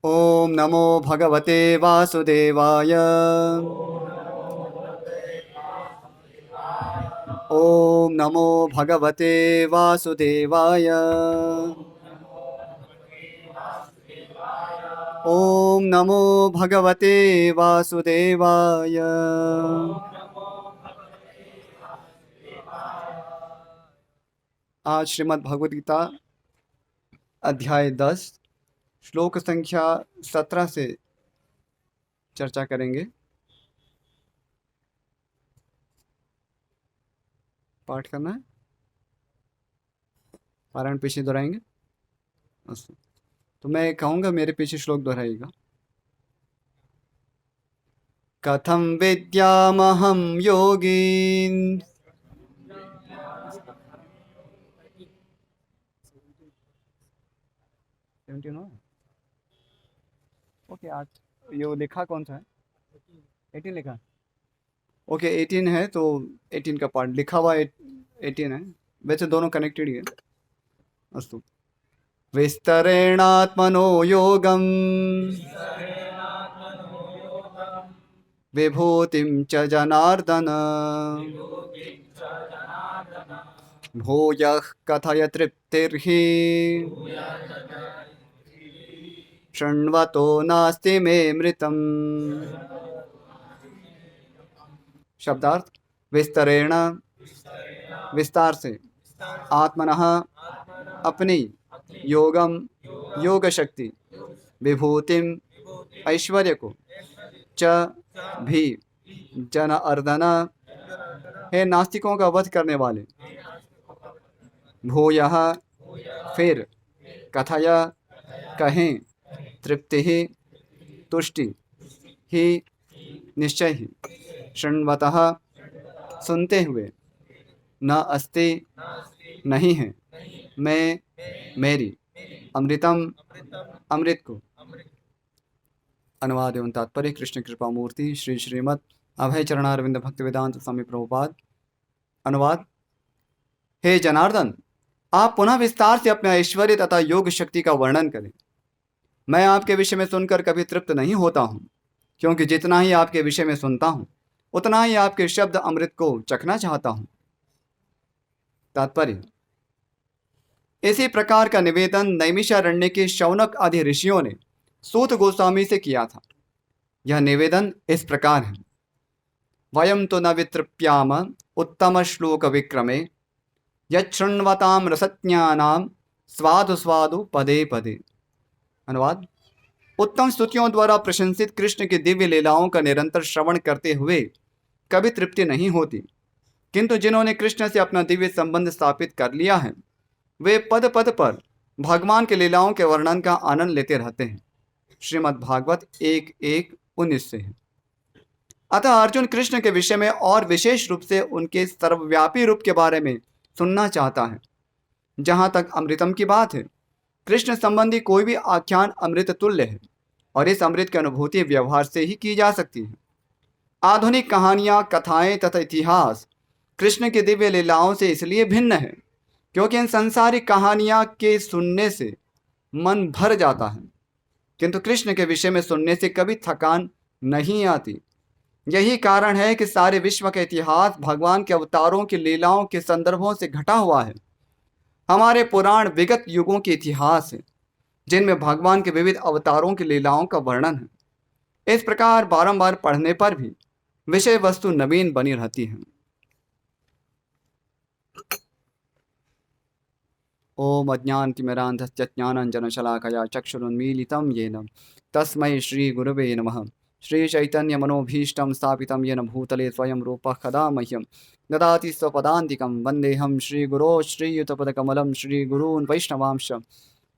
ओम नमो भगवते वासुदेवाय। ओम नमो भगवते वासुदेवाय। ओम नमो भगवते वासुदेवाय। आज श्रीमद् भगवद गीता अध्याय 10 श्लोक संख्या 17 से चर्चा करेंगे। पाठ करना है, पारायण पीछे दोहराएंगे। अस्तु। तो मैं कहूँगा, मेरे पीछे श्लोक दोहराइएगा। कथं विद्यामहं योगीन्। 17 हो? ओके, आज ये लिखा कौन सा है? 18 लिखा। ओके, 18 है तो 18 का पार्ट लिखा हुआ 18 है। वैसे दोनों कनेक्टेड ही है। अस्तु। विस्तरेणात्मनो योगं विभूतिं च जनार्दन भूयः कथय तृप्तिर्हि शृण्वतो नास्ति मे मृतम्। शब्दार्थ: विस्तरेण, विस्तार से, आत्मनः, अपनी, योगम, योग शक्ति, विभूतिम, ऐश्वर्य को, च, भी, जन अर्दन, हे नास्तिकों का वध करने वाले, भूयः, फिर, कथय, कहें, तृप्ति ही, तुष्टि, ही, निश्चय ही, शृण्वतः, सुनते हुए, न अस्ति, नहीं है, मैं, मेरी, अमृतम, अमृत को। अनुवाद एवं तात्पर्य कृष्ण कृपा मूर्ति श्री श्रीमद् अभय चरणारविंद भक्ति वेदांत स्वामी प्रभुपाद। अनुवाद: हे जनार्दन, आप पुनः विस्तार से अपने ऐश्वर्य तथा योग शक्ति का वर्णन करें। मैं आपके विषय में सुनकर कभी तृप्त नहीं होता हूँ, क्योंकि जितना ही आपके विषय में सुनता हूँ उतना ही आपके शब्द अमृत को चखना चाहता हूँ। तात्पर्य: इसी प्रकार का निवेदन नैमिषारण्य के शौनक आदि ऋषियों ने सूत गोस्वामी से किया था। यह निवेदन इस प्रकार है: वयम तो न वितृप्याम उत्तम श्लोक विक्रमे यच्छृण्वताम रसज्ञानाम स्वादु स्वादु पदे पदे। अनुवाद: उत्तम स्तुतियों द्वारा प्रशंसित कृष्ण की दिव्य लीलाओं का निरंतर श्रवण करते हुए कभी तृप्ति नहीं होती, किंतु जिन्होंने कृष्ण से अपना दिव्य संबंध स्थापित कर लिया है वे पद पद पर भगवान के लीलाओं के वर्णन का आनंद लेते रहते हैं। श्रीमद् भागवत 1:1-19 से है। अतः अर्जुन कृष्ण के विषय में और विशेष रूप से उनके सर्वव्यापी रूप के बारे में सुनना चाहता है। जहाँ तक अमृतम की बात है, कृष्ण संबंधी कोई भी आख्यान अमृत तुल्य है और इस अमृत की अनुभूति व्यवहार से ही की जा सकती है। आधुनिक कहानियाँ, कथाएं तथा इतिहास कृष्ण की दिव्य लीलाओं से इसलिए भिन्न है क्योंकि इन संसारिक कहानियाँ के सुनने से मन भर जाता है, किंतु कृष्ण के विषय में सुनने से कभी थकान नहीं आती। यही कारण है कि सारे विश्व का इतिहास भगवान के अवतारों की लीलाओं के संदर्भों से घटा हुआ है। हमारे पुराण विगत युगों के इतिहास है जिनमें भगवान के विविध अवतारों की लीलाओं का वर्णन है। इस प्रकार बारंबार पढ़ने पर भी विषय वस्तु नवीन बनी रहती है। ओम अज्ञानतिमिरान्धस्य ज्ञानाञ्जनशलाकया चक्षुरुन्मीलितं येन तस्मै श्रीगुरवे नमः। श्रीचैतन्यमनोभीष्टं स्थापितं येन भूतले स्वयं रूपः कदा मह्यं ददाति स्वपदान्तिकं। वन्देऽहं श्रीगुरो श्रीयुतपदकमलं श्रीगुरून् वैष्णवांश्च।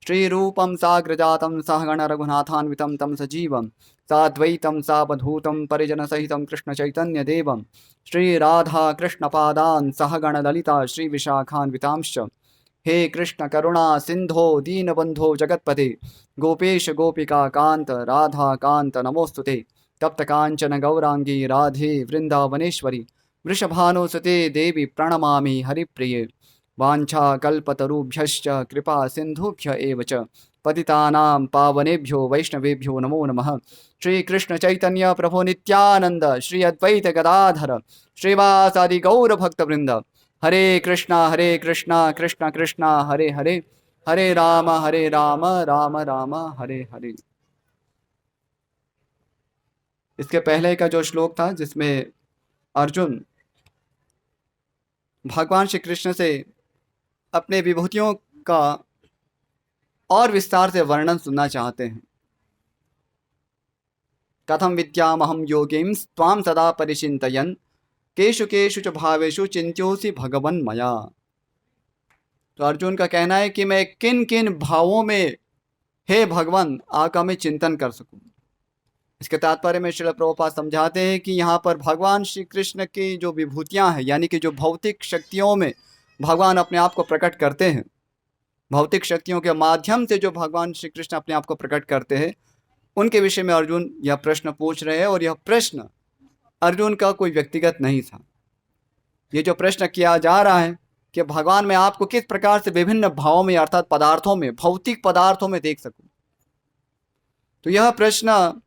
श्रीरूपं साग्रजातं सहगणरघुनाथान्वितं तं सजीवं साद्वैतं सावधूतं परिजनसहितं कृष्णचैतन्यदेवं श्रीराधाकृष्णपादान् सहगणललिता श्रीविशाखान्वितांश्च। हे कृष्ण करुणा सिंधो दीनबंधो जगतपते गोपेश गोपिका कांत राधा कांत नमोस्तुते। तप्त कांचन गौरांगी राधे वृंदावनेश्वरी वृषभानुसुते देवी प्रणमामि हरिप्रिये। वाञ्छाकल्पतरुभ्यश्च कृपा सिन्धुभ्य एव च पतितानां पावनेभ्यो वैष्णवेभ्यो नमो नमः। श्री कृष्ण चैतन्य प्रभु नित्यानंद श्री अद्वैत गदाधर श्रीवासादि गौर भक्त वृंद। हरे कृष्णा कृष्ण कृष्ण हरे हरे, हरे राम राम राम हरे हरे। इसके पहले का जो श्लोक था जिसमें अर्जुन भगवान श्री कृष्ण से अपने विभूतियों का और विस्तार से वर्णन सुनना चाहते हैं। कथम विद्यामहं योगिं त्वां सदा परिचिन्तयन् केषु केषु च भावेषु चिन्त्योऽसि भगवन् मया। तो अर्जुन का कहना है कि मैं किन किन भावों में हे भगवान आका मैं चिंतन कर सकूं। इसके तात्पर्य में श्रील प्रभुपाद समझाते हैं कि यहाँ पर भगवान श्री कृष्ण की जो विभूतियाँ हैं, यानी कि जो भौतिक शक्तियों में भगवान अपने आप को प्रकट करते हैं, भौतिक शक्तियों के माध्यम से जो भगवान श्री कृष्ण अपने आप को प्रकट करते हैं, उनके विषय में अर्जुन यह प्रश्न पूछ रहे हैं। और यह प्रश्न अर्जुन का कोई व्यक्तिगत नहीं था। ये जो प्रश्न किया जा रहा है कि भगवान मैं आपको किस प्रकार से विभिन्न भावों में अर्थात पदार्थों में, भौतिक पदार्थों में देख सकूं, तो यह प्रश्न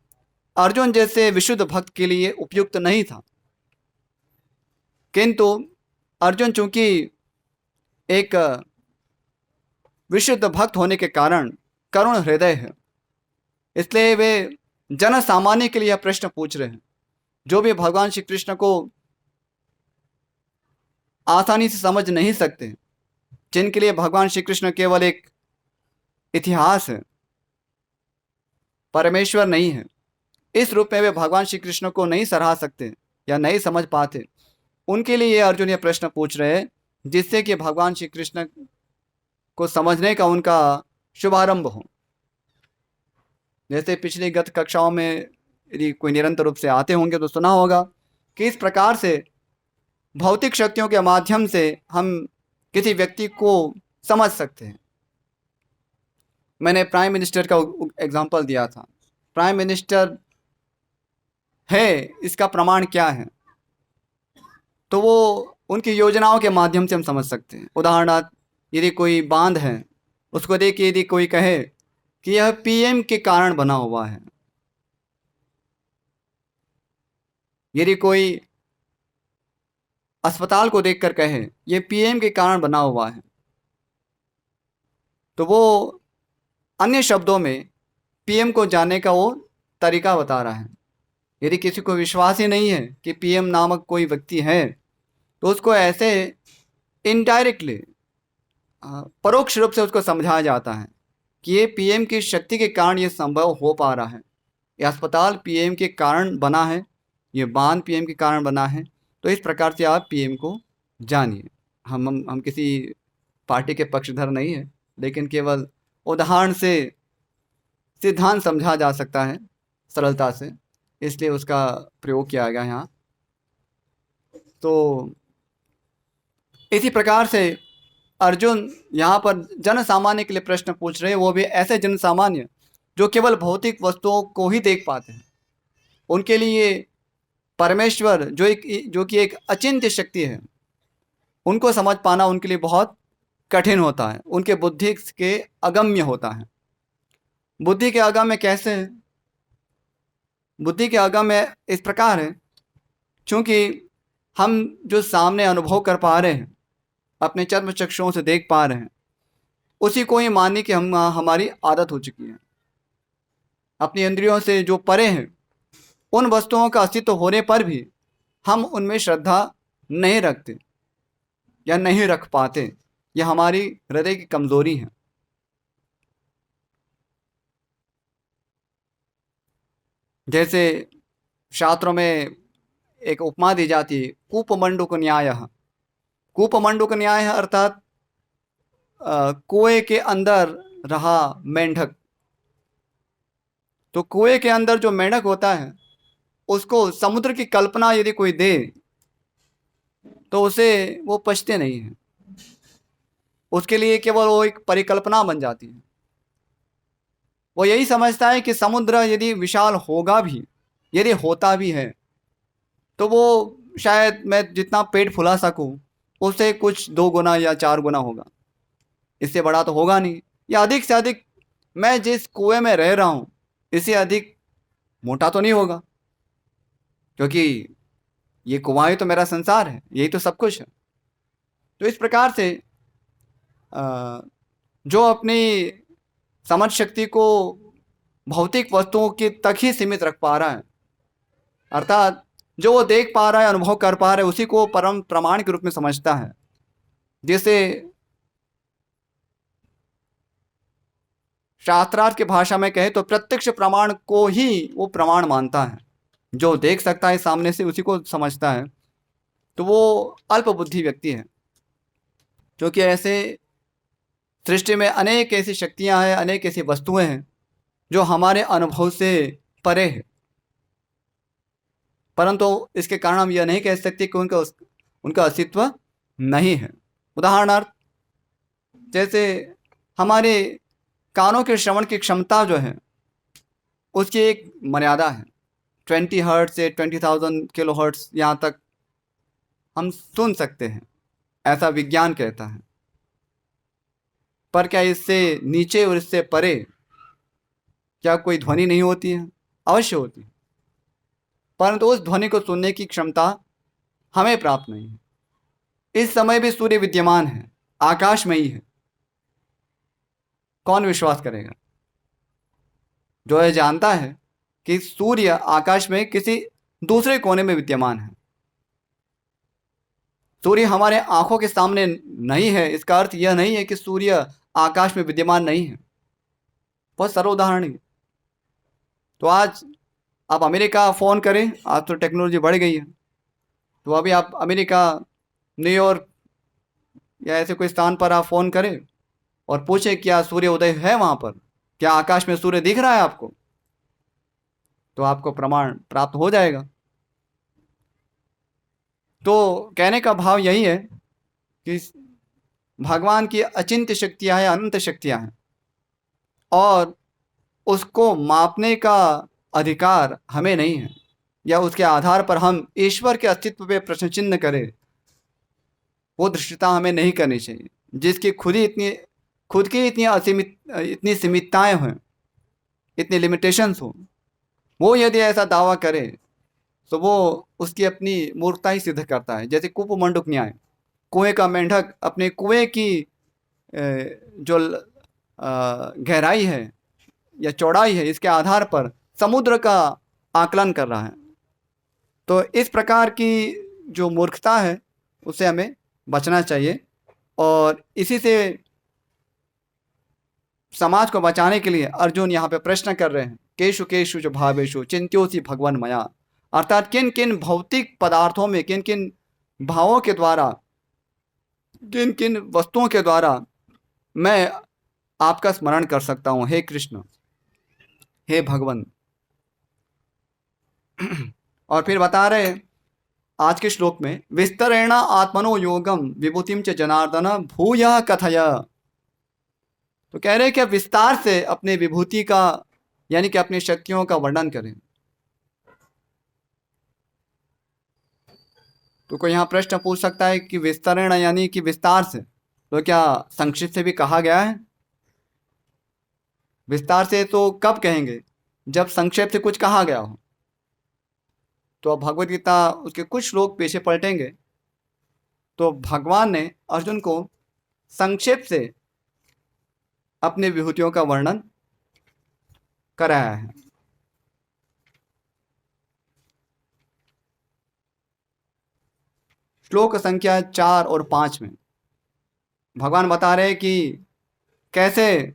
अर्जुन जैसे विशुद्ध भक्त के लिए उपयुक्त नहीं था। किंतु अर्जुन चूंकि एक विशुद्ध भक्त होने के कारण करुण हृदय है, इसलिए वे जन सामान्य के लिए यह प्रश्न पूछ रहे हैं। जो भी भगवान श्री कृष्ण को आसानी से समझ नहीं सकते, जिनके लिए भगवान श्री कृष्ण केवल एक इतिहास है, परमेश्वर नहीं है, इस रूप में वे भगवान श्री कृष्ण को नहीं सराह सकते या नहीं समझ पाते, उनके लिए अर्जुन ये प्रश्न पूछ रहे हैं, जिससे कि भगवान श्री कृष्ण को समझने का उनका शुभारंभ हो। जैसे पिछली गत कक्षाओं में यदि कोई निरंतर रूप से आते होंगे तो सुना होगा कि इस प्रकार से भौतिक शक्तियों के माध्यम से हम किसी व्यक्ति को समझ सकते हैं। मैंने प्राइम मिनिस्टर का एग्जांपल दिया था। प्राइम मिनिस्टर है, इसका प्रमाण क्या है? तो वो उनकी योजनाओं के माध्यम से हम समझ सकते हैं। उदाहरणार्थ यदि कोई बांध है, उसको देख के यदि कोई कहे कि यह पीएम के कारण बना हुआ है, यदि कोई अस्पताल को देखकर कहे यह पीएम के कारण बना हुआ है, तो वो अन्य शब्दों में पीएम को जानने का वो तरीका बता रहा है। यदि किसी को विश्वास ही नहीं है कि पीएम नामक कोई व्यक्ति है, तो उसको ऐसे इनडायरेक्टली परोक्ष रूप से उसको समझाया जाता है कि ये पीएम की शक्ति के कारण ये संभव हो पा रहा है, ये अस्पताल पीएम के कारण बना है, ये बांध पीएम के कारण बना है। तो इस प्रकार से आप पीएम को जानिए। हम किसी पार्टी के पक्षधर नहीं है, लेकिन केवल उदाहरण से सिद्धांत समझा जा सकता है सरलता से, इसलिए उसका प्रयोग किया गया यहाँ। तो इसी प्रकार से अर्जुन यहाँ पर जन सामान्य के लिए प्रश्न पूछ रहे हैं, वो भी ऐसे जन सामान्य जो केवल भौतिक वस्तुओं को ही देख पाते हैं। उनके लिए परमेश्वर जो कि एक अचिंत्य शक्ति है, उनको समझ पाना उनके लिए बहुत कठिन होता है, उनके बुद्धि के अगम्य होता है। बुद्धि के अगम्य कैसे है? बुद्धि के अगम्य इस प्रकार है, चूँकि हम जो सामने अनुभव कर पा रहे हैं, अपने चर्म चक्षुओं से देख पा रहे हैं, उसी को ही मानने की हमारी आदत हो चुकी है। अपनी इंद्रियों से जो परे हैं, उन वस्तुओं का अस्तित्व होने पर भी हम उनमें श्रद्धा नहीं रखते या नहीं रख पाते। यह हमारी हृदय की कमजोरी है। जैसे शास्त्रों में एक उपमा दी जाती है, कूपमंडूक न्यायः। कूपमंडूक न्याय अर्थात कुएं के अंदर रहा मेंढक। तो कुएं के अंदर जो मेंढक होता है, उसको समुद्र की कल्पना यदि कोई दे तो उसे वो पछते नहीं है, उसके लिए केवल वो एक परिकल्पना बन जाती है। वो यही समझता है कि समुद्र यदि विशाल होगा भी, यदि होता भी है, तो वो शायद मैं जितना पेट फुला सकूं उससे कुछ 2 गुना या 4 गुना होगा, इससे बड़ा तो होगा नहीं, या अधिक से अधिक मैं जिस कुएं में रह रहा हूं इससे अधिक मोटा तो नहीं होगा, क्योंकि ये कुआं ही तो मेरा संसार है, यही तो सब कुछ है। तो इस प्रकार से अ, जो अपनी समझ शक्ति को भौतिक वस्तुओं की तक ही सीमित रख पा रहा है, अर्थात जो वो देख पा रहा है, अनुभव कर पा रहा है, उसी को परम प्रमाण के रूप में समझता है, जिसे शास्त्रार्थ की भाषा में कहे तो प्रत्यक्ष प्रमाण को ही वो प्रमाण मानता है। जो देख सकता है सामने से उसी को समझता है, तो वो अल्प बुद्धि व्यक्ति है। क्योंकि ऐसे सृष्टि में अनेक ऐसी शक्तियां हैं, अनेक ऐसी वस्तुएं हैं जो हमारे अनुभव से परे है, परंतु इसके कारण हम यह नहीं कह सकते कि उनका अस्तित्व नहीं है। उदाहरणार्थ, जैसे हमारे कानों के श्रवण की क्षमता जो है उसकी एक मर्यादा है। 20 हर्ट्ज से 20,000 किलो हर्ट्ज यहाँ तक हम सुन सकते हैं, ऐसा विज्ञान कहता है। पर क्या इससे नीचे और इससे परे क्या कोई ध्वनि नहीं होती है? अवश्य होती है, परंतु उस ध्वनि को सुनने की क्षमता हमें प्राप्त नहीं है। इस समय भी सूर्य विद्यमान है, आकाश में ही है। कौन विश्वास करेगा? जो यह जानता है कि सूर्य आकाश में किसी दूसरे कोने में विद्यमान है। सूर्य हमारे आंखों के सामने नहीं है, इसका अर्थ यह नहीं है कि सूर्य आकाश में विद्यमान नहीं है। बहुत सरल उदाहरण है। तो आज आप अमेरिका फ़ोन करें, आज तो टेक्नोलॉजी बढ़ गई है, तो अभी आप अमेरिका, न्यूयॉर्क या ऐसे कोई स्थान पर आप फ़ोन करें और पूछें क्या सूर्य उदय है वहाँ पर, क्या आकाश में सूर्य दिख रहा है आपको, तो आपको प्रमाण प्राप्त हो जाएगा। तो कहने का भाव यही है कि भगवान की अचिंत्य शक्तियाँ हैं, अनंत शक्तियाँ हैं, और उसको मापने का अधिकार हमें नहीं है, या उसके आधार पर हम ईश्वर के अस्तित्व पे प्रश्न चिन्ह करें, वो दृष्टता हमें नहीं करनी चाहिए। जिसकी खुद की इतनी सीमितताएं हों, इतनी लिमिटेशंस हो, वो यदि ऐसा दावा करे तो वो उसकी अपनी मूर्खता ही सिद्ध करता है। जैसे कुपमंडूक न्याय, कुएं का मेंढक अपने कुएं की जो गहराई है या चौड़ाई है, इसके आधार पर समुद्र का आकलन कर रहा है। तो इस प्रकार की जो मूर्खता है उससे हमें बचना चाहिए, और इसी से समाज को बचाने के लिए अर्जुन यहाँ पे प्रश्न कर रहे हैं, केशु केशु जो भावेशु चिंत्योसी भगवान मया, अर्थात किन किन भौतिक पदार्थों में, किन किन भावों के द्वारा, किन किन वस्तुओं के द्वारा मैं आपका स्मरण कर सकता हूँ, हे कृष्ण, हे भगवान। और फिर बता रहे आज के श्लोक में, विस्तरेण आत्मनो योगम विभूतिम च जनार्दन भूयः कथय। तो कह रहे हैं कि विस्तार से अपने विभूति का, यानी कि अपनी शक्तियों का वर्णन करें। तो कोई यहाँ प्रश्न पूछ सकता है कि विस्तरण यानी कि विस्तार से, तो क्या संक्षिप्त से भी कहा गया है? विस्तार से तो कब कहेंगे? जब संक्षेप से कुछ कहा गया हो। तो अब भगवत गीता उसके कुछ श्लोक पीछे पलटेंगे तो भगवान ने अर्जुन को संक्षेप से अपने विभूतियों का वर्णन कराया है। श्लोक संख्या 4 और 5 में भगवान बता रहे हैं कि कैसे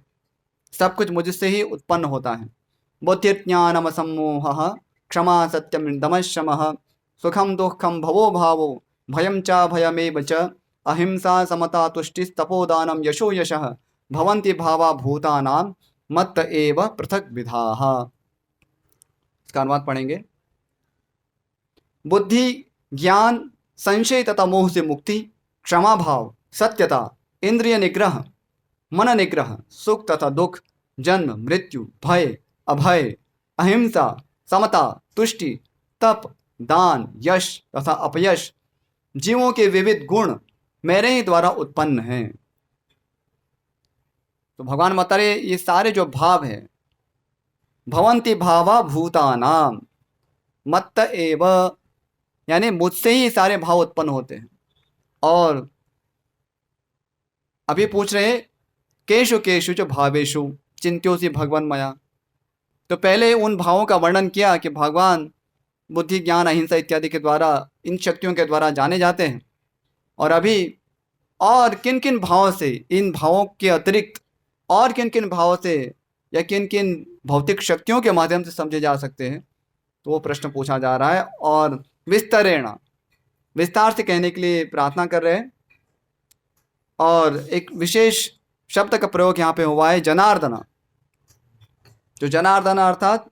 सब कुछ मुझसे ही उत्पन्न होता है। बुद्धिर्ज्ञानम सम्मोहः क्षमा सत्यम दमः शमः सुखम दुःखम भवो भावो भयं च भयमेव च अहिंसा समता तुष्टिस्तपोदानम यशो यशः भवन्ति भावा भूतानां मत्त एव पृथक विधाः। इसका अनुवाद पढ़ेंगे। बुद्धि, ज्ञान, संशय तथा मोह से मुक्ति, क्षमा भाव, सत्यता, इंद्रिय निग्रह, मन निग्रह, सुख तथा दुख, जन्म मृत्यु, भय अभय, अहिंसा, समता, तुष्टि, तप, दान, यश तथा अपयश, जीवों के विविध गुण मेरे ही द्वारा उत्पन्न हैं। तो भगवान बता रहे ये सारे जो भाव है, भवंति भावा भूतानाम मत्त एव, यानी मुझसे ही सारे भाव उत्पन्न होते हैं। और अभी पूछ रहे हैं केशु केशु जो भावेशु चिंत्योसी भगवान मया। तो पहले उन भावों का वर्णन किया कि भगवान बुद्धि ज्ञान अहिंसा इत्यादि के द्वारा, इन शक्तियों के द्वारा जाने जाते हैं। और अभी और किन किन भावों से, इन भावों के अतिरिक्त और किन किन भावों से या किन किन भौतिक शक्तियों के माध्यम से समझे जा सकते हैं, तो वो प्रश्न पूछा जा रहा है। और विस्तरेण, विस्तार से कहने के लिए प्रार्थना कर रहे हैं। और एक विशेष शब्द का प्रयोग यहाँ पे हुआ है, जनार्दन। जो जनार्दन अर्थात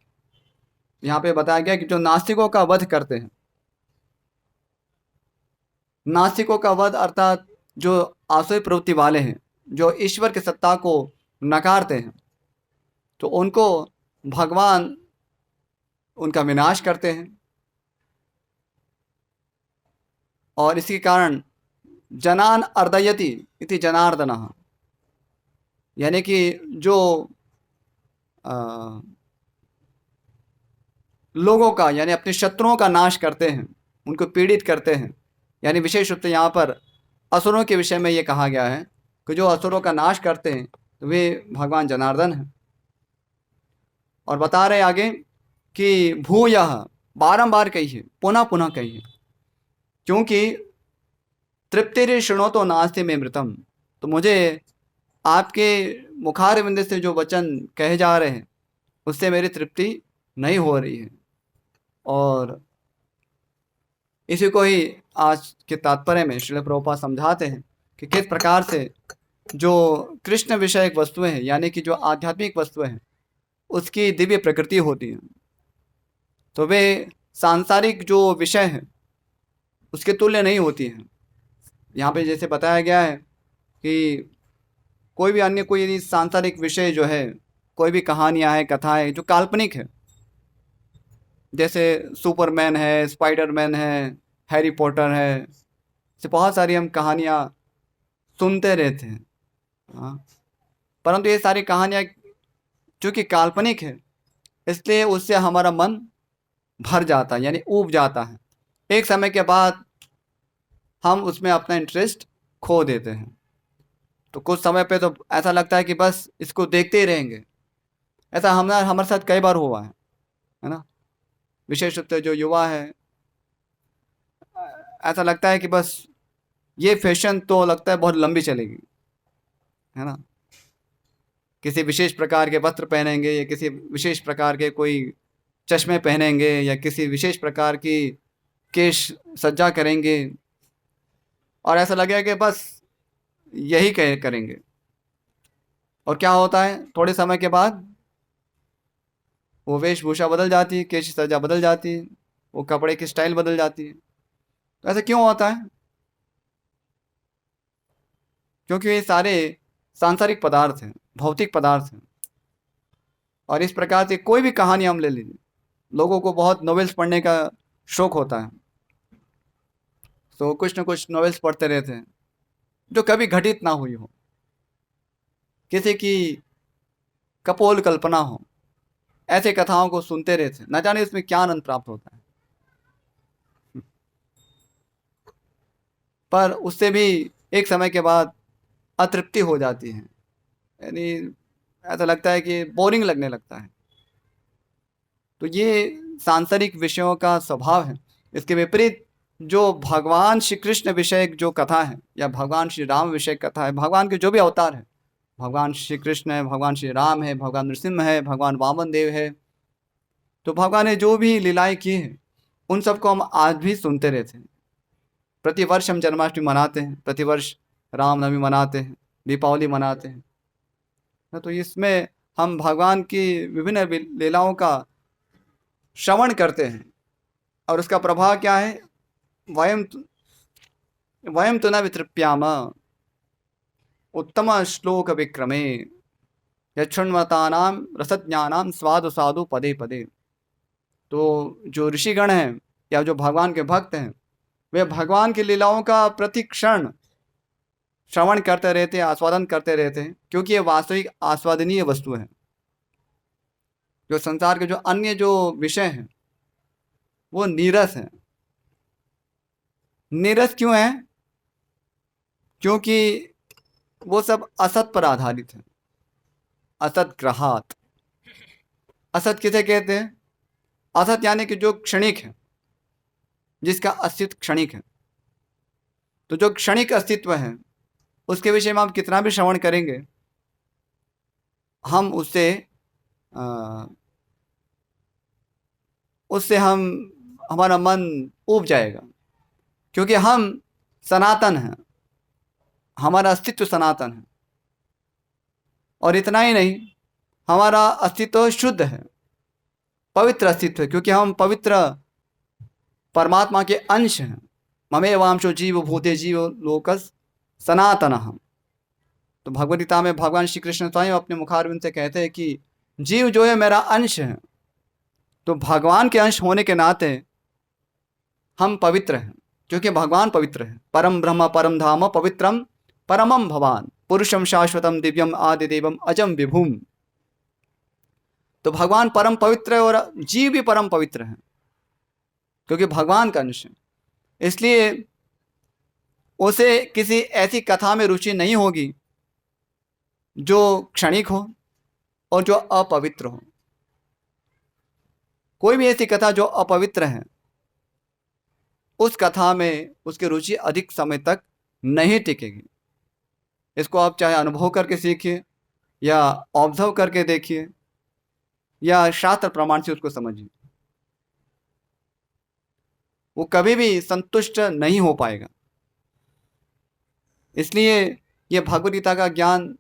यहाँ पे बताया गया कि जो नास्तिकों का वध करते हैं। नास्तिकों का वध अर्थात जो आसुरी प्रवृत्ति वाले हैं, जो ईश्वर की सत्ता को नकारते हैं, तो उनको भगवान उनका विनाश करते हैं। और इसी कारण जनान अर्दयति इति जनार्दनः, यानी कि जो लोगों का यानी अपने शत्रुओं का नाश करते हैं, उनको पीड़ित करते हैं। यानी विशेष रूप से यहाँ पर असुरों के विषय में ये कहा गया है कि जो असुरों का नाश करते हैं तो वे भगवान जनार्दन हैं। और बता रहे आगे कि भूयः, बारंबार कहिए, पुनः पुनः कहिए, क्योंकि तृप्तिरे शृणोतो नास्ति मे मृतम। तो मुझे आपके मुखारविंद से जो वचन कहे जा रहे हैं उससे मेरी तृप्ति नहीं हो रही है। और इसी को ही आज के तात्पर्य में श्रील प्रभुपाद समझाते हैं कि किस प्रकार से जो कृष्ण विषयक वस्तुएं हैं, यानी कि जो आध्यात्मिक वस्तुएं हैं, उसकी दिव्य प्रकृति होती है, तो वे सांसारिक जो विषय हैं उसके तुल्य नहीं होती हैं। यहाँ पे जैसे बताया गया है कि कोई भी अन्य कोई यदि सांसारिक विषय जो है, कोई भी कहानियाँ है, कथाएं जो काल्पनिक है, जैसे सुपरमैन है, स्पाइडरमैन है, हैरी पॉटर है, ऐसे बहुत सारी हम कहानियाँ सुनते रहते हैं। हाँ, परंतु ये सारी कहानियाँ चूँकि काल्पनिक है, इसलिए उससे हमारा मन भर जाता है, यानी ऊब जाता है। एक समय के बाद हम उसमें अपना इंटरेस्ट खो देते हैं। तो कुछ समय पे तो ऐसा लगता है कि बस इसको देखते ही रहेंगे। ऐसा हमारे साथ कई बार हुआ है ना। विशेष रूप से जो युवा है, ऐसा लगता है कि बस ये फैशन तो लगता है बहुत लंबी चलेगी, है ना। किसी विशेष प्रकार के वस्त्र पहनेंगे या किसी विशेष प्रकार के कोई चश्मे पहनेंगे या किसी विशेष प्रकार की केश सज्जा करेंगे, और ऐसा लगेगा कि बस यही करेंगे। और क्या होता है, थोड़े समय के बाद वो वेशभूषा बदल जाती है, केश सज्जा बदल जाती है, वो कपड़े की स्टाइल बदल जाती है। तो ऐसा क्यों होता है? क्योंकि ये सारे सांसारिक पदार्थ हैं, भौतिक पदार्थ हैं। और इस प्रकार से कोई भी कहानी हम ले लीजिए, लोगों को बहुत नॉवेल्स पढ़ने का शौक होता है, तो कुछ न कुछ नॉवेल्स पढ़ते रहते हैं जो कभी घटित ना हुई हो, किसी की कपोल कल्पना हो, ऐसे कथाओं को सुनते रहते हैं, न जाने इसमें क्या आनंद प्राप्त होता है। पर उससे भी एक समय के बाद अतृप्ति हो जाती है, यानी ऐसा लगता है कि बोरिंग लगने लगता है। तो ये सांसारिक विषयों का स्वभाव है। इसके विपरीत जो भगवान श्री कृष्ण विषयक जो कथा है या भगवान श्री राम विषयक कथा है, भगवान के जो भी अवतार है, भगवान श्री कृष्ण है, भगवान श्री राम है, भगवान नृसिंह है, भगवान वामन देव है, तो भगवान ने जो भी लीलाएं की हैं उन सबको हम आज भी सुनते रहते हैं। प्रतिवर्ष हम जन्माष्टमी मनाते हैं, प्रतिवर्ष रामनवमी मनाते हैं, दीपावली मनाते हैं। तो इसमें हम भगवान की विभिन्न लीलाओं का श्रवण करते हैं, और उसका प्रभाव क्या है, वयम तो न वितृप्याम उत्तम श्लोक विक्रमे यक्षुण्वतानाम रसज्ञानाम स्वादु साधु पदे पदे। तो जो ऋषिगण हैं या जो भगवान के भक्त हैं, वे भगवान की लीलाओं का प्रति क्षण श्रवण करते रहते हैं, आस्वादन करते रहते हैं, क्योंकि ये वास्तविक आस्वादनीय वस्तु है। जो संसार के जो अन्य जो विषय हैं वो नीरस हैं। नीरस क्यों है? क्योंकि वो सब असत पर आधारित है। असत ग्रहात। असत किसे कहते हैं? असत यानी कि जो क्षणिक है, जिसका अस्तित्व क्षणिक है। तो जो क्षणिक अस्तित्व है उसके विषय में आप कितना भी श्रवण करेंगे, हम उससे अ, उससे हम हमारा मन ऊब जाएगा, क्योंकि हम सनातन हैं, हमारा अस्तित्व सनातन है। और इतना ही नहीं, हमारा अस्तित्व शुद्ध है, पवित्र अस्तित्व है, क्योंकि हम पवित्र परमात्मा के अंश हैं। ममे वांशो जीव भूते जीव लोकस सनातन हम। तो भगवद गीता में भगवान श्री कृष्ण स्वयं अपने मुखारविंद से कहते हैं कि जीव जो है मेरा अंश है। तो भगवान के अंश होने के नाते हम पवित्र हैं, क्योंकि भगवान पवित्र है। परम ब्रह्म परम धाम पवित्रम परमम भवान पुरुषम शाश्वतम दिव्यम आदिदेवम अजम विभुम। तो भगवान परम पवित्र है और जीव भी परम पवित्र है, क्योंकि भगवान का अंश है। इसलिए उसे किसी ऐसी कथा में रुचि नहीं होगी जो क्षणिक हो और जो अपवित्र हो। कोई भी ऐसी कथा जो अपवित्र है, उस कथा में उसकी रुचि अधिक समय तक नहीं टिकेगी। इसको आप चाहे अनुभव करके सीखिए, या ऑब्जर्व करके देखिए, या शास्त्र प्रमाण से उसको समझिए, वो कभी भी संतुष्ट नहीं हो पाएगा। इसलिए ये भगवद गीता का ज्ञान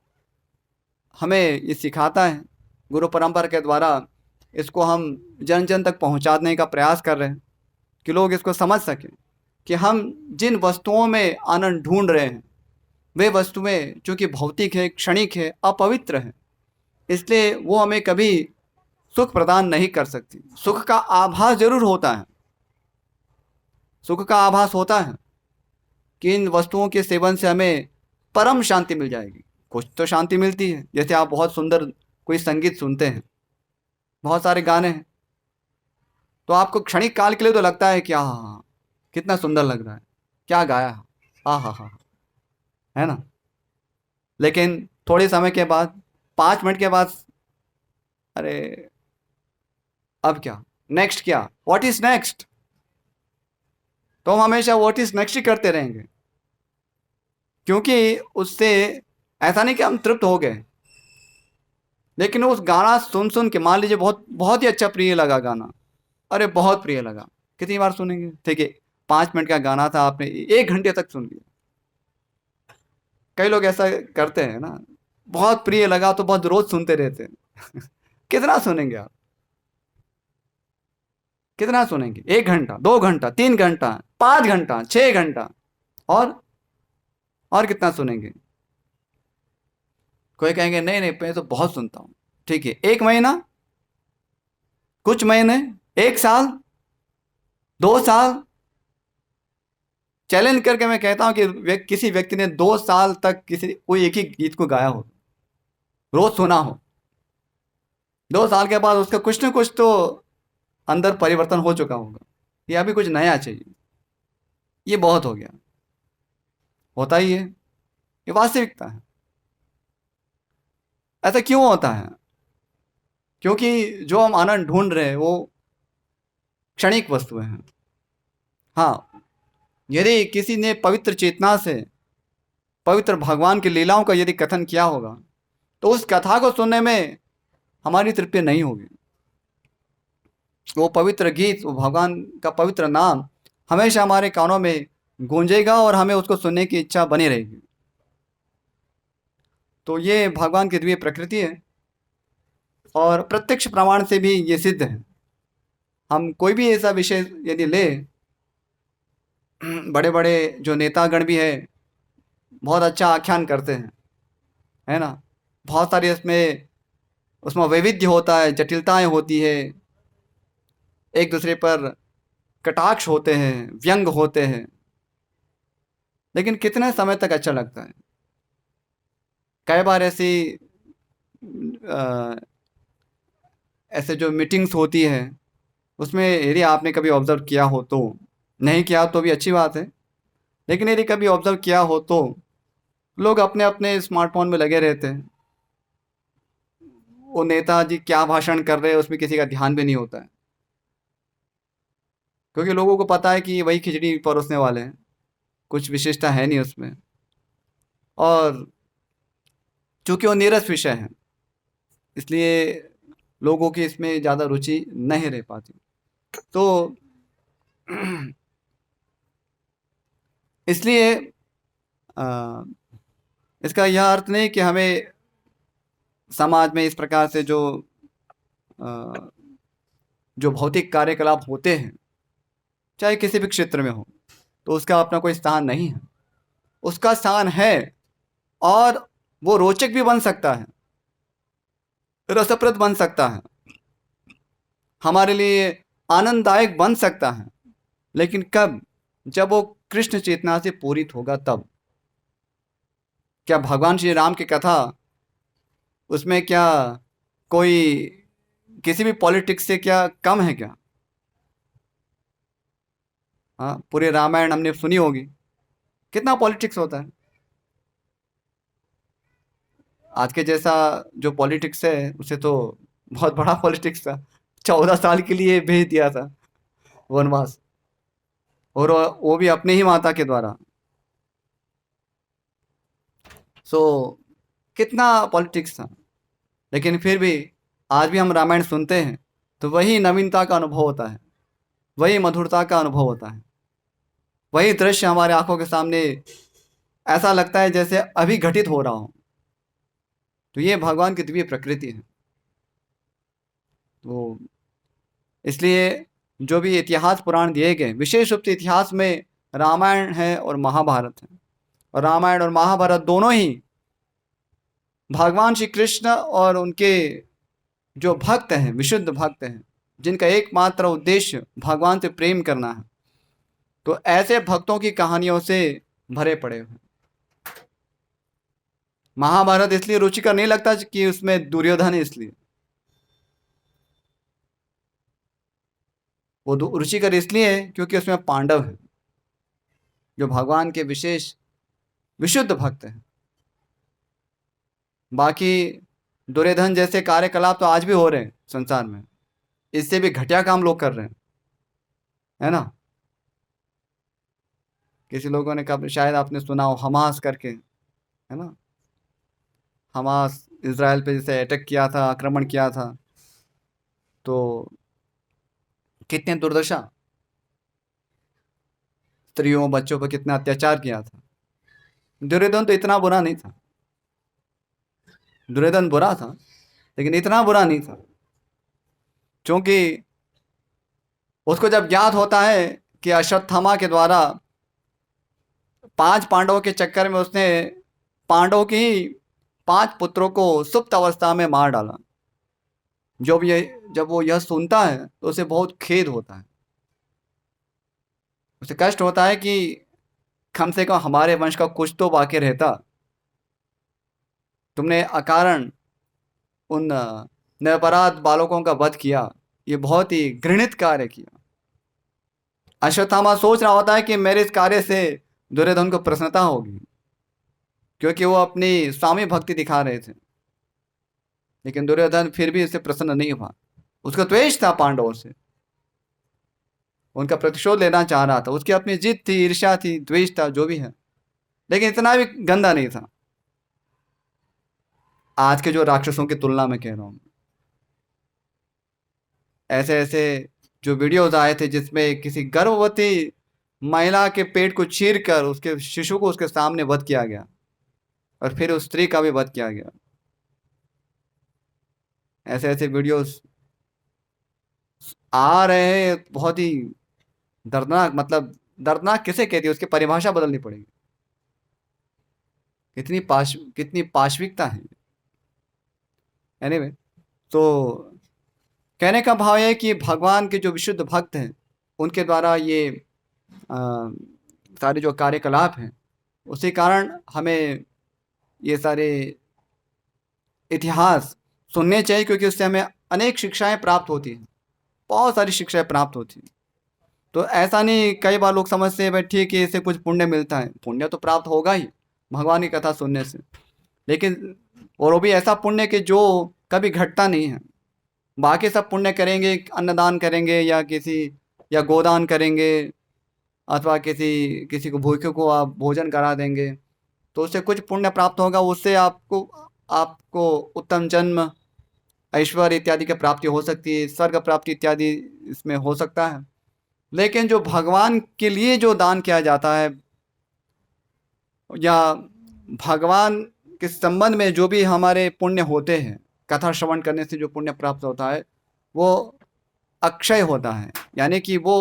हमें ये सिखाता है। गुरु परंपरा के द्वारा इसको हम जन जन तक पहुंचाने का प्रयास कर रहे हैं, कि लोग इसको समझ सकें कि हम जिन वस्तुओं में आनंद ढूंढ रहे हैं, वे वस्तुएं चूँकि भौतिक है, क्षणिक है, अपवित्र है, इसलिए वो हमें कभी सुख प्रदान नहीं कर सकती। सुख का आभास जरूर होता है, सुख का आभास होता है कि इन वस्तुओं के सेवन से हमें परम शांति मिल जाएगी। कुछ तो शांति मिलती है, जैसे आप बहुत सुंदर कोई संगीत सुनते हैं, बहुत सारे गाने हैं, तो आपको क्षणिक काल के लिए तो लगता है कि हाँ कितना सुंदर लग रहा है, क्या गाया, हाँ हाँ हाँ, है ना। लेकिन थोड़े समय के बाद, 5 मिनट के बाद, अरे अब क्या, नेक्स्ट क्या, व्हाट इज नेक्स्ट। तो हम हमेशा व्हाट इज नेक्स्ट ही करते रहेंगे, क्योंकि उससे ऐसा नहीं कि हम तृप्त हो गए, लेकिन उस गाना सुन सुन के, मान लीजिए बहुत बहुत ही अच्छा प्रिय लगा गाना, अरे बहुत प्रिय लगा, कितनी बार सुनेंगे। ठीक है, 5 मिनट का गाना था, आपने 1 घंटे तक सुन लिया। कई लोग ऐसा करते हैं ना, बहुत प्रिय लगा तो बहुत रोज सुनते रहते हैं। कितना सुनेंगे आप, कितना सुनेंगे? 1 घंटा, 2 घंटा, 3 घंटा, 5 घंटा, 6 घंटा, और कितना सुनेंगे? कोई कहेंगे नहीं नहीं मैं तो बहुत सुनता हूँ। ठीक है, 1 महीना, कुछ महीने, 1 साल, 2 साल, चैलेंज करके मैं कहता हूं कि किसी व्यक्ति ने 2 साल तक किसी कोई एक ही गीत को गाया हो, रोज सुना हो, 2 साल के बाद उसका कुछ न कुछ तो अंदर परिवर्तन हो चुका होगा, ये अभी कुछ नया चाहिए, ये बहुत हो गया। होता ही है, ये वास्तविकता है। ऐसा क्यों होता है? क्योंकि जो हम आनंद ढूंढ रहे हैं वो क्षणिक वस्तुएं हैं। हाँ, यदि किसी ने पवित्र चेतना से पवित्र भगवान की लीलाओं का यदि कथन किया होगा, तो उस कथा को सुनने में हमारी तृप्ति नहीं होगी। वो पवित्र गीत, वो भगवान का पवित्र नाम हमेशा हमारे कानों में गूंजेगा और हमें उसको सुनने की इच्छा बनी रहेगी। तो ये भगवान की दिव्य प्रकृति है, और प्रत्यक्ष प्रमाण से भी ये सिद्ध है। हम कोई भी ऐसा विषय यदि ले, बड़े बड़े जो नेतागण भी है बहुत अच्छा आख्यान करते हैं, है ना। बहुत सारी उसमें वैविध्य होता है, जटिलताएं होती है, एक दूसरे पर कटाक्ष होते हैं, व्यंग होते हैं, लेकिन कितने समय तक अच्छा लगता है। कई बार अ, ऐसे जो मीटिंग्स होती है उसमें यदि आपने कभी ऑब्ज़र्व किया हो तो, नहीं किया तो भी अच्छी बात है, लेकिन यदि कभी ऑब्ज़र्व किया हो तो लोग अपने-अपने स्मार्टफ़ोन में लगे रहते हैं। वो नेताजी क्या भाषण कर रहे हैं उसमें किसी का ध्यान भी नहीं होता है। क्योंकि लोगों को पता है कि वही खिचड़ी परोसने वाले हैं, कुछ विशेषता है नहीं उसमें। और चूँकि वो नीरस विषय है, इसलिए लोगों की इसमें ज़्यादा रुचि नहीं रह पाती। तो इसलिए अ, इसका यह अर्थ नहीं कि हमें समाज में इस प्रकार से अ, जो भौतिक कार्यकलाप होते हैं, चाहे किसी भी क्षेत्र में हो, तो उसका अपना कोई स्थान नहीं है। उसका स्थान है और वो रोचक भी बन सकता है, रसप्रद बन सकता है, हमारे लिए आनंददायक बन सकता है, लेकिन कब? जब वो कृष्ण चेतना से पूरित होगा तब। क्या भगवान श्री राम की कथा, उसमें क्या कोई किसी भी पॉलिटिक्स से क्या कम है क्या? हाँ, पूरे रामायण हमने सुनी होगी, कितना पॉलिटिक्स होता है। आज के जैसा जो पॉलिटिक्स है उसे तो बहुत बड़ा पॉलिटिक्स था। 14 साल के लिए भेज दिया था वनवास, और वो भी अपने ही माता के द्वारा। सो कितना पॉलिटिक्स था, लेकिन फिर भी आज भी हम रामायण सुनते हैं तो वही नवीनता का अनुभव होता है, वही मधुरता का अनुभव होता है, वही दृश्य हमारे आंखों के सामने ऐसा लगता है जैसे अभी घटित हो रहा हो। तो ये भगवान की दिव्य प्रकृति है। तो इसलिए जो भी इतिहास पुराण दिए गए, विशेष रूप से इतिहास में रामायण है और महाभारत है, और रामायण और महाभारत दोनों ही भगवान श्री कृष्ण और उनके जो भक्त हैं, विशुद्ध भक्त हैं, जिनका एकमात्र उद्देश्य भगवान से प्रेम करना है, तो ऐसे भक्तों की कहानियों से भरे पड़े हुए हैं। महाभारत इसलिए रुचिकर नहीं लगता कि उसमें दुर्योधन है, इसलिए वो रुचिकर इसलिए है क्योंकि उसमें पांडव हैं, जो भगवान के विशेष विशुद्ध भक्त हैं। बाकी दुर्योधन जैसे कार्यकलाप तो आज भी हो रहे हैं संसार में, इससे भी घटिया काम लोग कर रहे हैं, है ना। किसी लोगों ने कब, शायद आपने सुना हो, हमास करके, है ना। हमास इसराइल पे जैसे अटैक किया था, आक्रमण किया था, तो कितने दुर्दशा, स्त्रियों बच्चों पर कितना अत्याचार किया था। दुर्योधन तो इतना बुरा नहीं था, दुर्योधन बुरा था लेकिन इतना बुरा नहीं था, क्योंकि उसको जब ज्ञात होता है कि अश्वत्थामा के द्वारा 5 पांडवों के चक्कर में उसने पांडवों की ही 5 पुत्रों को सुप्त अवस्था में मार डाला, जब वो यह सुनता है तो उसे बहुत खेद होता है, उसे कष्ट होता है कि कम से कम हमारे वंश का कुछ तो बाकी रहता। तुमने अकारण उन निरपराध बालकों का वध किया, ये बहुत ही घृणित कार्य किया। अश्वत्थामा सोच रहा होता है कि मेरे इस कार्य से दुर्योधन को प्रसन्नता होगी, क्योंकि वो अपनी स्वामी भक्ति दिखा रहे थे, लेकिन दुर्योधन फिर भी इससे प्रसन्न नहीं हुआ। उसका द्वेष था पांडवों से, उनका प्रतिशोध लेना चाह रहा था, उसकी अपनी जिद थी, ईर्ष्या थी, द्वेष था, जो भी है, लेकिन इतना भी गंदा नहीं था आज के जो राक्षसों की तुलना में कह रहा हूँ। ऐसे ऐसे जो वीडियोज आए थे जिसमें किसी गर्भवती महिला के पेट को चीर कर उसके शिशु को उसके सामने वध किया गया, और फिर उस स्त्री का भी वध किया गया। ऐसे ऐसे वीडियोस आ रहे हैं, बहुत ही दर्दनाक, मतलब दर्दनाक किसे कहती है, उसकी परिभाषा बदलनी पड़ेगी। कितनी पाशविकता है। एनीवे, तो कहने का भाव है कि भगवान के जो विशुद्ध भक्त हैं उनके द्वारा ये अ, सारे जो कार्यकलाप हैं, उसी कारण हमें ये सारे इतिहास सुनने चाहिए, क्योंकि उससे हमें अनेक शिक्षाएं प्राप्त होती हैं, बहुत सारी शिक्षाएं प्राप्त होती हैं। तो ऐसा नहीं, कई बार लोग समझते हैं भाई ठीक है इससे कुछ पुण्य मिलता है, पुण्य तो प्राप्त होगा ही भगवान की कथा सुनने से, लेकिन और वो भी ऐसा पुण्य कि जो कभी घटता नहीं है। बाकी सब पुण्य करेंगे, अन्नदान करेंगे या या गोदान करेंगे, अथवा किसी किसी को भूखे को आप भोजन करा देंगे, तो उससे कुछ पुण्य प्राप्त होगा, उससे आपको आपको उत्तम जन्म, ऐश्वर्य इत्यादि की प्राप्ति हो सकती है, स्वर्ग प्राप्ति इत्यादि इसमें हो सकता है। लेकिन जो भगवान के लिए जो दान किया जाता है, या भगवान के संबंध में जो भी हमारे पुण्य होते हैं, कथा श्रवण करने से जो पुण्य प्राप्त होता है, वो अक्षय होता है, यानी कि वो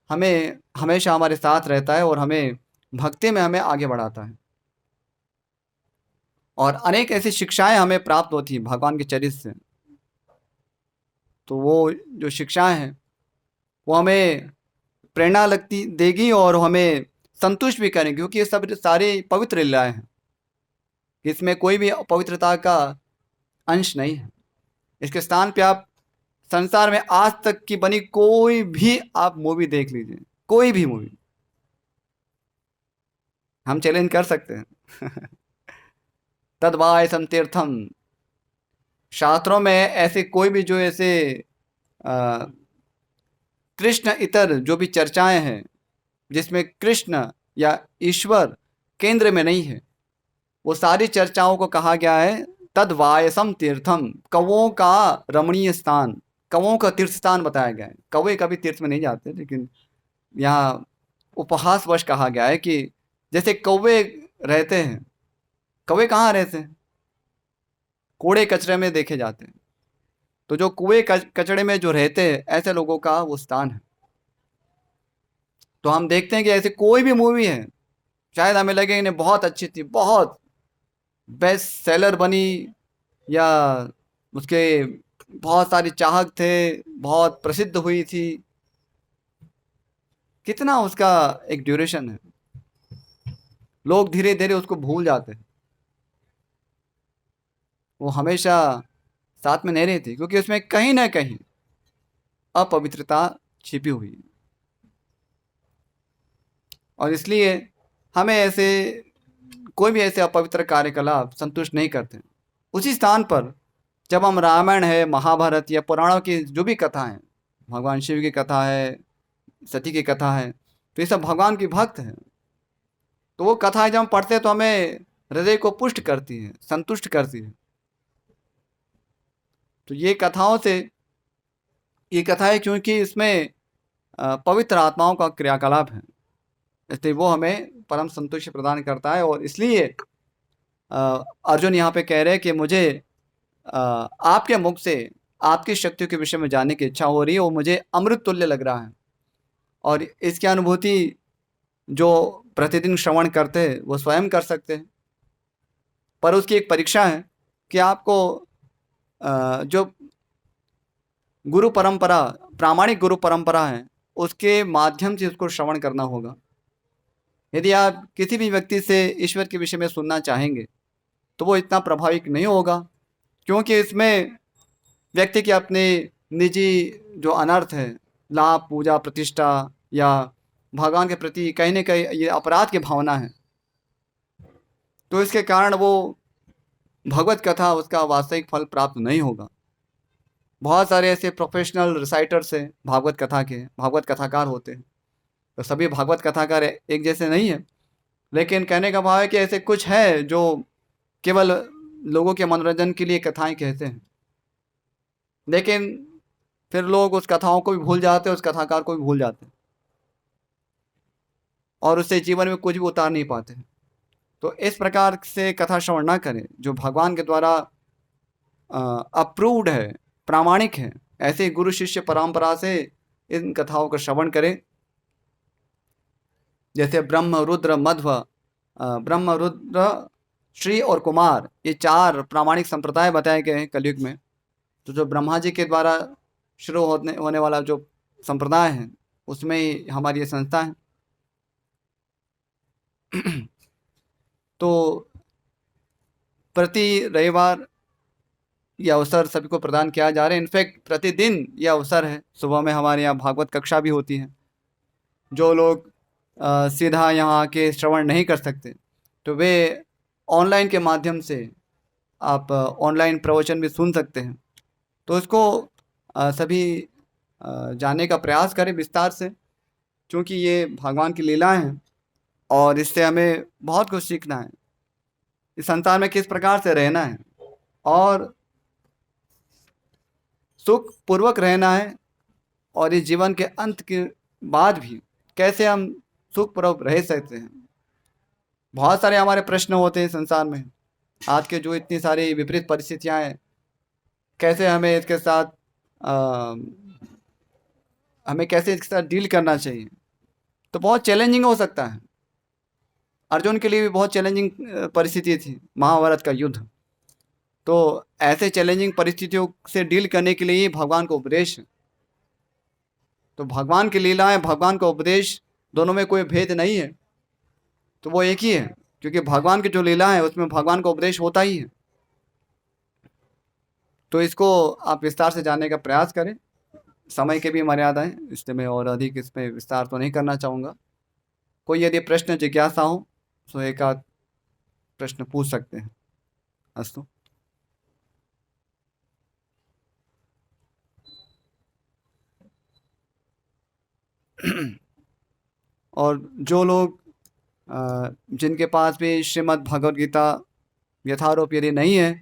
हमें हमेशा हमारे साथ रहता है और हमें भक्ति में हमें आगे बढ़ाता है। और अनेक ऐसी शिक्षाएं हमें प्राप्त होती हैं भगवान के चरित्र से। तो वो जो शिक्षाएं हैं वो हमें प्रेरणा लगती देगी और हमें संतुष्ट भी करेंगे, क्योंकि ये सब सारी पवित्र लीलाएं हैं, इसमें कोई भी अपवित्रता का अंश नहीं है। इसके स्थान पे आप संसार में आज तक की बनी कोई भी आप मूवी देख लीजिए, कोई भी मूवी, हम चैलेंज कर सकते हैं। तद्वायसम तीर्थम, शास्त्रों में ऐसे कोई भी जो ऐसे अ, कृष्ण इतर जो भी चर्चाएं हैं जिसमें कृष्ण या ईश्वर केंद्र में नहीं है, वो सारी चर्चाओं को कहा गया है तद्वायसम तीर्थम, कौओं का रमणीय स्थान, कौओं का तीर्थ स्थान बताया गया है। कौवे कभी तीर्थ में नहीं जाते, लेकिन यहाँ उपहासवश कहा गया है कि जैसे कौवे रहते हैं, कौवे कहाँ रहते हैं, कूड़े कचरे में देखे जाते हैं। तो जो कूड़े कचड़े में जो रहते हैं, ऐसे लोगों का वो स्थान है। तो हम देखते हैं कि ऐसे कोई भी मूवी है, शायद हमें लगे इन्हें बहुत अच्छी थी, बहुत बेस्ट सेलर बनी, या उसके बहुत सारी चाहक थे, बहुत प्रसिद्ध हुई थी, कितना उसका एक ड्यूरेशन है, लोग धीरे धीरे उसको भूल जाते हैं। वो हमेशा साथ में नहीं रहती, क्योंकि उसमें कहीं ना कहीं अपवित्रता छिपी हुई है। और इसलिए हमें ऐसे कोई भी ऐसे अपवित्र कार्यकलाप संतुष्ट नहीं करते। उसी स्थान पर जब हम रामायण है, महाभारत या पुराणों की जो भी कथा है, भगवान शिव की कथा है, सती की कथा है, तो ये सब भगवान की भक्त हैं। तो वो कथाएं जब हम पढ़ते हैं तो हमें हृदय को पुष्ट करती है, संतुष्ट करती है। तो ये कथाओं से, ये कथाएं क्योंकि इसमें पवित्र आत्माओं का क्रियाकलाप है, इसलिए वो हमें परम संतुष्टि प्रदान करता है। और इसलिए अर्जुन यहाँ पे कह रहे हैं कि मुझे आपके मुख से आपकी शक्तियों के विषय में जानने की इच्छा हो रही है, और मुझे अमृत तुल्य लग रहा है। और इसकी अनुभूति जो प्रतिदिन श्रवण करते हैं वो स्वयं कर सकते हैं, पर उसकी एक परीक्षा है कि आपको जो गुरु परंपरा, प्रामाणिक गुरु परंपरा है, उसके माध्यम से उसको श्रवण करना होगा। यदि आप किसी भी व्यक्ति से ईश्वर के विषय में सुनना चाहेंगे तो वो इतना प्रभाविक नहीं होगा, क्योंकि इसमें व्यक्ति के अपने निजी जो अनर्थ है, लाभ, पूजा, प्रतिष्ठा, या भगवान के प्रति कहीं ना कहीं ये अपराध की भावना है, तो इसके कारण वो भगवत कथा उसका वास्तविक फल प्राप्त नहीं होगा। बहुत सारे ऐसे प्रोफेशनल रिसाइटर्स हैं भागवत कथा के, भागवत कथाकार होते हैं, तो सभी भागवत कथाकार एक जैसे नहीं है, लेकिन कहने का भाव है कि ऐसे कुछ है जो केवल लोगों के मनोरंजन के लिए कथाएं कहते हैं, लेकिन फिर लोग उस कथाओं को भी भूल जाते हैं, उस कथाकार को भी भूल जाते हैं, और उससे जीवन में कुछ भी उतार नहीं पाते। तो इस प्रकार से कथा श्रवण ना करें, जो भगवान के द्वारा अप्रूव्ड है, प्रामाणिक है, ऐसे गुरु शिष्य परंपरा से इन कथाओं का श्रवण करें। जैसे ब्रह्म, रुद्र, श्री और कुमार, ये 4 प्रामाणिक संप्रदाय बताए गए हैं कलयुग में। तो जो ब्रह्मा जी के द्वारा शुरू होने वाला जो संप्रदाय है, उसमें ही हमारी ये संस्था है। तो प्रति रविवार ये अवसर सभी को प्रदान किया जा रहा है। इनफैक्ट प्रतिदिन ये अवसर है। सुबह में हमारे यहाँ भागवत कक्षा भी होती है। जो लोग सीधा यहाँ आके श्रवण नहीं कर सकते तो वे ऑनलाइन के माध्यम से आप ऑनलाइन प्रवचन भी सुन सकते हैं। तो इसको सभी जानने का प्रयास करें विस्तार से, क्योंकि ये भगवान की लीलाएं हैं और इससे हमें बहुत कुछ सीखना है। इस संसार में किस प्रकार से रहना है और सुख पूर्वक रहना है, और इस जीवन के अंत के बाद भी कैसे हम सुखपूर्वक रह सकते हैं। बहुत सारे हमारे प्रश्न होते हैं संसार में। आज के जो इतनी सारी विपरीत परिस्थितियां हैं, कैसे हमें इसके साथ हमें कैसे इसके साथ डील करना चाहिए, तो बहुत चैलेंजिंग हो सकता है। अर्जुन के लिए भी बहुत चैलेंजिंग परिस्थिति थी, महाभारत का युद्ध। तो ऐसे चैलेंजिंग परिस्थितियों से डील करने के लिए ही भगवान का उपदेश है। तो भगवान की लीलाएं, भगवान का उपदेश, दोनों में कोई भेद नहीं है, तो वो एक ही है। क्योंकि भगवान की जो लीला है उसमें भगवान का उपदेश होता ही है। तो इसको आप विस्तार से जानने का प्रयास करें। समय की भी मर्यादा है, इसलिए मैं और अधिक इसमें विस्तार तो नहीं करना चाहूँगा। कोई यदि प्रश्न जिज्ञासा हो तो एक आध प्रश्न पूछ सकते हैं। अस्तु। और जो लोग जिनके पास भी श्रीमद् भगवद गीता यथारूप यदि नहीं है,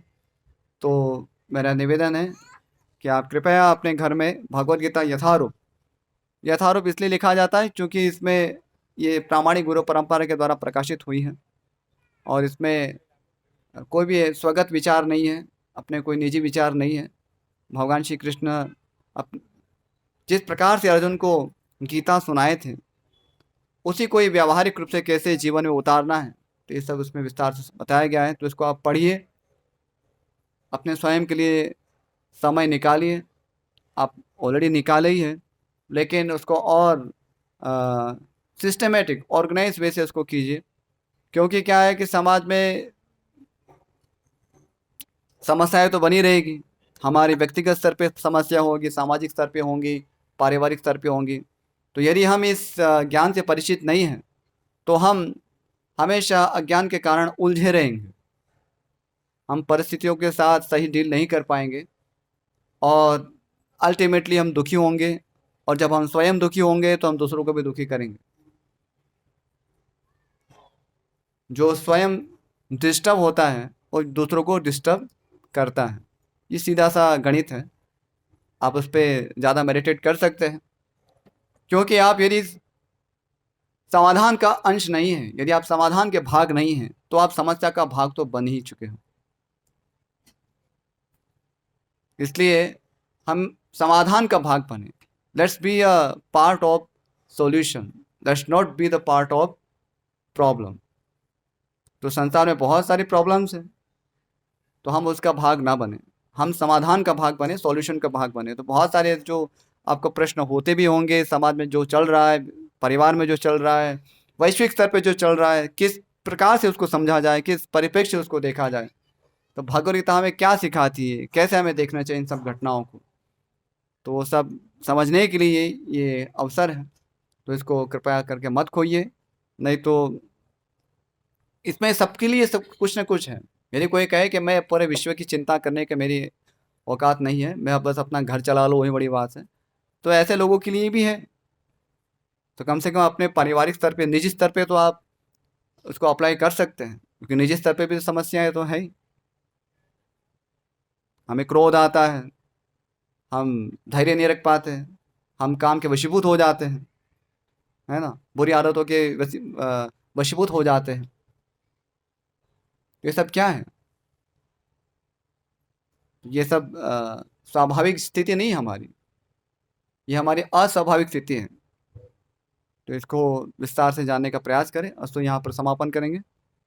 तो मेरा निवेदन है कि आप कृपया अपने घर में भगवद गीता यथारूप इसलिए लिखा जाता है क्योंकि इसमें ये प्रामाणिक गुरु परंपरा के द्वारा प्रकाशित हुई है और इसमें कोई भी स्वगत विचार नहीं है, अपने कोई निजी विचार नहीं है। भगवान श्री कृष्ण जिस प्रकार से अर्जुन को गीता सुनाए थे, उसी को ही व्यावहारिक रूप से कैसे जीवन में उतारना है, तो ये सब उसमें विस्तार से बताया गया है। तो इसको आप पढ़िए, अपने स्वयं के लिए समय निकालिए। आप ऑलरेडी निकाले ही है, लेकिन उसको और सिस्टमेटिक ऑर्गेनाइज वे से उसको कीजिए। क्योंकि क्या है कि समाज में समस्याएं तो बनी रहेगी। हमारी व्यक्तिगत स्तर पे समस्या होगी, सामाजिक स्तर पे होंगी, पारिवारिक स्तर पे होंगी। तो यदि हम इस ज्ञान से परिचित नहीं हैं तो हम हमेशा अज्ञान के कारण उलझे रहेंगे। हम परिस्थितियों के साथ सही डील नहीं कर पाएंगे और अल्टीमेटली हम दुखी होंगे, और जब हम स्वयं दुखी होंगे तो हम दूसरों को भी दुखी करेंगे। जो स्वयं डिस्टर्ब होता है और दूसरों को डिस्टर्ब करता है, ये सीधा सा गणित है। आप उस पर ज़्यादा मेडिटेट कर सकते हैं, क्योंकि आप यदि समाधान का अंश नहीं है, यदि आप समाधान के भाग नहीं हैं, तो आप समस्या का भाग तो बन ही चुके हो। इसलिए हम समाधान का भाग बने। Let's be a part of solution, let's not be the part of problem. तो संसार में बहुत सारी प्रॉब्लम्स हैं, तो हम उसका भाग ना बने, हम समाधान का भाग बने, सॉल्यूशन का भाग बने। तो बहुत सारे जो आपको प्रश्न होते भी होंगे, समाज में जो चल रहा है, परिवार में जो चल रहा है, वैश्विक स्तर पे जो चल रहा है, किस प्रकार से उसको समझा जाए, किस परिप्रेक्ष्य से उसको देखा जाए, तो भगवद गीता हमें क्या सिखाती है, कैसे हमें देखना चाहिए इन सब घटनाओं को, तो वो सब समझने के लिए ये अवसर है। तो इसको कृपया करके मत खोइए, नहीं तो इसमें सबके लिए सब कुछ ना कुछ है। यदि कोई कहे कि मैं पूरे विश्व की चिंता करने के मेरी औकात नहीं है, मैं बस अपना घर चला लूँ, वही बड़ी बात है, तो ऐसे लोगों के लिए भी है। तो कम से कम अपने पारिवारिक स्तर पे, निजी स्तर पे तो आप उसको अप्लाई कर सकते हैं, क्योंकि निजी स्तर पे भी समस्याएं तो है ही। हमें क्रोध आता है, हम धैर्य नहीं रख पाते हैं, हम काम के वशीभूत हो जाते हैं, है ना, बुरी आदतों के वशीभूत हो जाते हैं। ये सब क्या है? ये सब स्वाभाविक स्थिति नहीं है हमारी, ये हमारी अस्वाभाविक स्थिति है। तो इसको विस्तार से जानने का प्रयास करें। अस्तु, यहाँ पर समापन करेंगे।